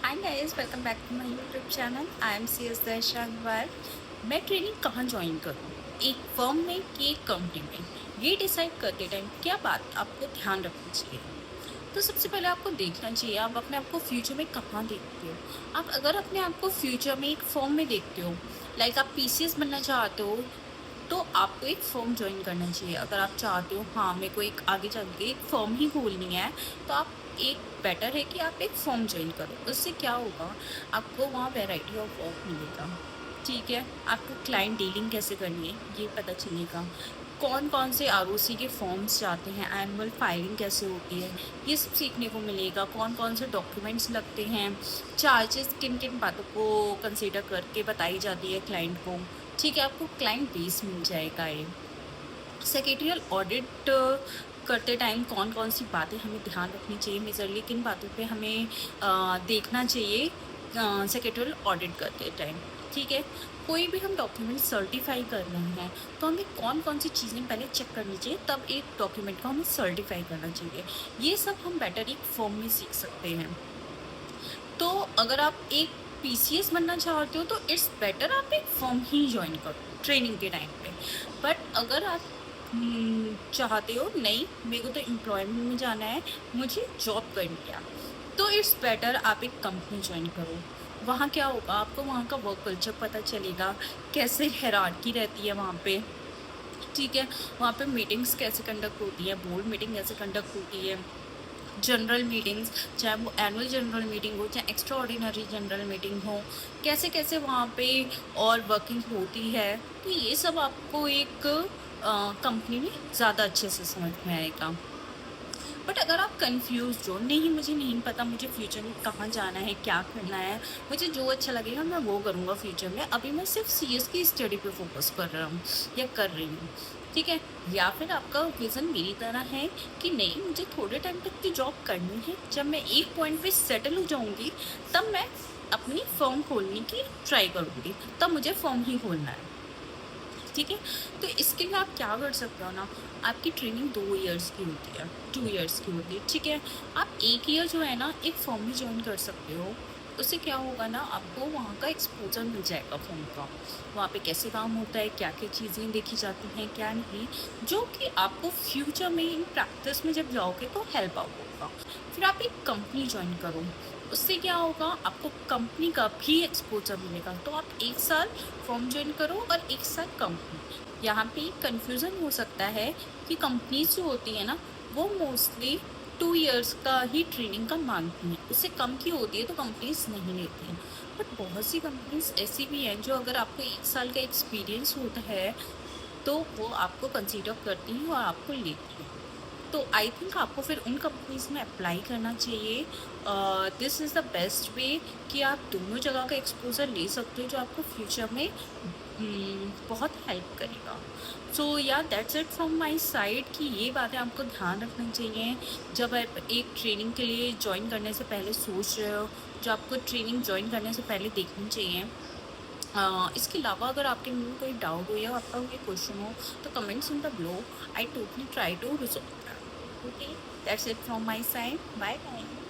Hi guys, welcome back to my YouTube channel. I am C S Darsha Agarwal. मैं training कहाँ join करूँ, एक firm में कि एक कंपनी में, ये डिसाइड करते टाइम क्या बात आपको ध्यान रखनी चाहिए। तो सबसे पहले आपको देखना चाहिए आप अपने आप को फ्यूचर में कहाँ देखते हो। आप अगर अपने आप को फ्यूचर में एक फर्म में देखते हो, लाइक आप पीसीएस बनना चाहते हो, तो आपको एक फर्म ज्वाइन करना चाहिए। अगर आप चाहते हो हाँ मेरे को एक आगे चल के एक फर्म ही खोलनी है, तो आप एक बेटर है कि आप एक फर्म ज्वाइन करो। उससे क्या होगा, आपको वहाँ वैरायटी ऑफ वर्क मिलेगा। ठीक है, आपको क्लाइंट डीलिंग कैसे करनी है ये पता चलेगा। कौन कौन से आरओसी के फॉर्म्स जाते हैं, एनुअल फाइलिंग कैसे होती है, ये सब सीखने को मिलेगा। कौन कौन से डॉक्यूमेंट्स लगते हैं, चार्जेस किन किन बातों को कंसीडर करके बताई जाती है क्लाइंट को। ठीक है, आपको क्लाइंट बेस मिल जाएगा। ये सेक्रेटरियल ऑडिट करते टाइम कौन कौन सी बातें हमें ध्यान रखनी चाहिए, मेजरली किन बातों पे हमें देखना चाहिए सेक्रेटरियल ऑडिट करते टाइम। ठीक है, कोई भी हम डॉक्यूमेंट सर्टिफाई कर रहे हैं तो हमें कौन कौन सी चीज़ें पहले चेक करनी चाहिए, तब एक डॉक्यूमेंट को हमें सर्टिफाई करना चाहिए। ये सब हम बेटर एक फॉर्म में सीख सकते हैं। तो अगर आप एक पीसीएस बनना चाहते हो तो इट्स बेटर आप एक फर्म ही ज्वाइन करो ट्रेनिंग के टाइम पे। बट अगर आप चाहते हो नहीं मेरे को तो एम्प्लॉयमेंट में जाना है, मुझे जॉब करनी है, तो इट्स बेटर आप एक कंपनी ज्वाइन करो। वहाँ क्या होगा, आपको वहाँ का वर्क कल्चर पता चलेगा, कैसे हायरार्की रहती है वहाँ पे। ठीक है, वहाँ पे मीटिंग्स कैसे कंडक्ट होती है, बोर्ड मीटिंग कैसे कंडक्ट होती है, जनरल मीटिंग्स, चाहे वो एनुअल जनरल मीटिंग हो चाहे एक्स्ट्रा ऑर्डिनरी जनरल मीटिंग हो, कैसे कैसे वहाँ पे और वर्किंग होती है। तो ये सब आपको एक कंपनी में ज़्यादा अच्छे से समझ में आएगा। बट अगर आप कंफ्यूज हो, नहीं मुझे नहीं पता मुझे फ्यूचर में कहाँ जाना है, क्या करना है, मुझे जो अच्छा लगेगा मैं वो करूँगा फ्यूचर में, अभी मैं सिर्फ सीएस की स्टडी पे फोकस कर रहा हूँ या कर रही हूँ। ठीक है, या फिर आपका विज़न मेरी तरह है कि नहीं मुझे थोड़े टाइम तक की जॉब करनी है, जब मैं एक पॉइंट पे सेटल हो जाऊँगी तब मैं अपनी फर्म खोलने की ट्राई करूँगी, तब मुझे फर्म ही खोलना है। ठीक है, तो इसके लिए आप क्या कर सकते हो ना, आपकी ट्रेनिंग 2 इयर्स की होती है, 2 इयर्स की होती है। ठीक है, आप एक ईयर जो है ना एक फॉर्म भी ज्वाइन कर सकते हो। उससे क्या होगा ना, आपको वहाँ का एक्सपोजर मिल जाएगा फॉर्म का, वहाँ पे कैसे काम होता है, क्या क्या चीज़ें देखी जाती हैं क्या नहीं, जो कि आपको फ्यूचर में इन प्रैक्टिस में जब जाओगे तो हेल्प आउट होगा। फिर आप एक कंपनी ज्वाइन करो, उससे क्या होगा, आपको कंपनी का भी एक्सपोजर मिलेगा। तो आप एक साल फॉर्म ज्वाइन करो और एक साल कंपनी। यहाँ पे कन्फ्यूज़न हो सकता है कि कंपनीज जो होती है ना वो मोस्टली 2 इयर्स का ही ट्रेनिंग का मांगती हैं, उससे कम की होती है तो कंपनीज नहीं लेती हैं। बट बहुत सी कंपनीज ऐसी भी हैं जो अगर आपको एक साल का एक्सपीरियंस होता है तो वो आपको कंसीडर करती हैं और आपको लेती हैं। तो आई थिंक आपको फिर उन कंपनीज में अप्लाई करना चाहिए। This is the best way कि आप दोनों जगह का एक्सपोजर ले सकते हो, जो आपको फ्यूचर में बहुत हेल्प करेगा। सो या that's it from my side कि ये बातें आपको ध्यान रखनी चाहिए जब आप एक ट्रेनिंग के लिए ज्वाइन करने से पहले सोच रहे हो, जो आपको ट्रेनिंग ज्वाइन करने से पहले देखनी चाहिए। इसके अलावा अगर आपके मन में कोई डाउट हो या आपका कोई क्वेश्चन हो तो comments in the below. I totally try to resolve that. Okay, that's it from my side. Bye bye.